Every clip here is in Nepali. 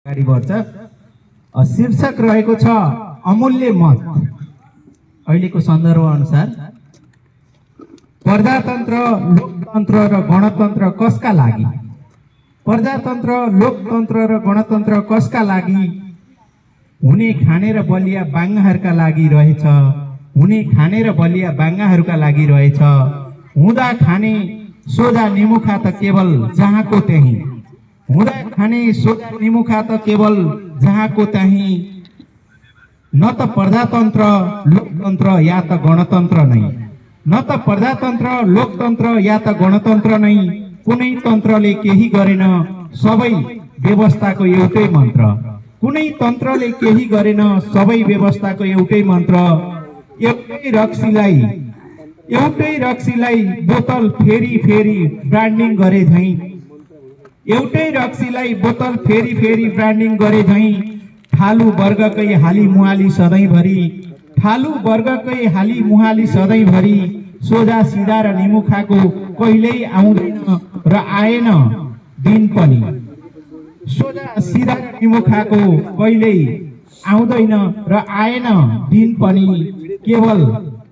अगाडि बढ्छ। शीर्षक रहेको छ अमूल्य मत। अहिलेको सन्दर्भ अनुसार प्रजातन्त्र, लोकतन्त्र र गणतन्त्र कसका लागि? प्रजातन्त्र, लोकतन्त्र र गणतन्त्र कसका लागि? हुने खाने र बलिया बाङ्गाहरूका लागि रहेछ। हुने खाने र बलिया बाङ्गाहरूका लागि रहेछ। हुँदा खाने सोझा निमुखा त केवल जहाँको त्यही। हुँदा खाने सोझा निमुखा त केवल जहाँको त्यही। न त प्रजातन्त्र, लोकतन्त्र या त गणतन्त्र नै। न त प्रजातन्त्र, लोकतन्त्र या त गणतन्त्र नै। कुनै तन्त्रले केही गरेन, सबै व्यवस्थाको एउटै मन्त्र। कुनै तन्त्रले केही गरेन, सबै व्यवस्थाको एउटै मन्त्र। एउटै रक्सीलाई बोतल फेरि फेरि ब्रान्डिङ गरे झैं। एउटै रक्सीलाई बोतल फेरि फेरि ब्रान्डिङ गरे झैं। ठालु वर्गकै हाली मुहाली सधैँभरि। ठालु वर्गकै हाली मुहाली सधैँभरि। सोझा सिधा र निमुखाको कहिल्यै आउँदैन र आएन दिन पनि। सोझा सिधा र निमुखाको कहिल्यै आउँदैन र आएन दिन पनि। केवल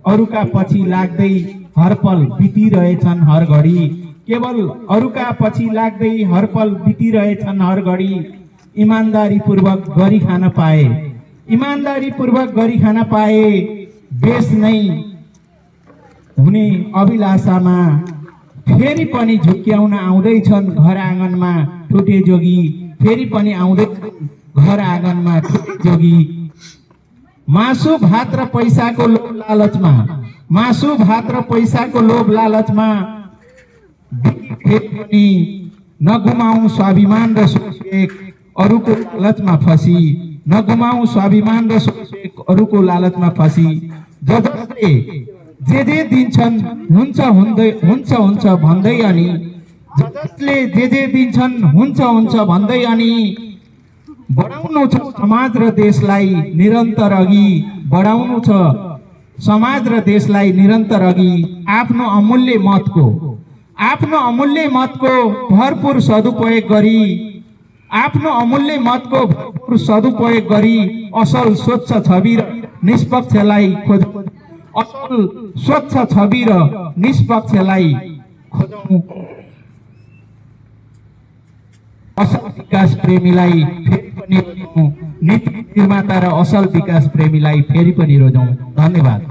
अरूका पछि लाग्दै हरपल बितिरहेछन् हर घडी। केवल अरूका पछि लाग्दै हरपल बितिरहेछन् हर घडी। इमानदारी पूर्वक गरी खान पाए, इमानदारी पूर्वक गरी खान पाए। देश नै हुने अभिलाषामा फेरि पनि झुक्क्याउन आउँदैछन् घर आँगनमा ठुटे जोगी। फेरि पनि आउँदैछन् घर आँगनमा ठुटे जोगी। मासु भात र पैसाको लोभ लालचमा, मासु भात र पैसाको लोभ लालचमा फेरि पनि नगुमाऊ स्वाभिमान र सुख अरूको लालचमा फसी। नगुमाऊ स्वाभिमान र सुख अरूको लालचमा फसी। जसले जे दिन्छन् हुन्छ हुन्छ भन्दै अनि, जसले जे दिन्छन् हुन्छ हुन्छ भन्दै अनि बढाउनु छ समाज र देशलाई निरन्तर अघि। बढाउनु छ समाज र देशलाई निरन्तर अघि। आफ्नो अमूल्य मतको भरपूर सदुपयोग गरी, आफ्नो अमूल्य मतको भरपूर सदुपयोग गरी असल स्वच्छ छवि र निष्पक्षलाई खोजौँ। असल स्वच्छ छवि र निष्पक्षलाई खोजौँ। असल विकास प्रेमीलाई फेरि पनि रोजौँ। नीति निर्माता र असल विकास प्रेमीलाई फेरि पनि रोजौँ। धन्यवाद।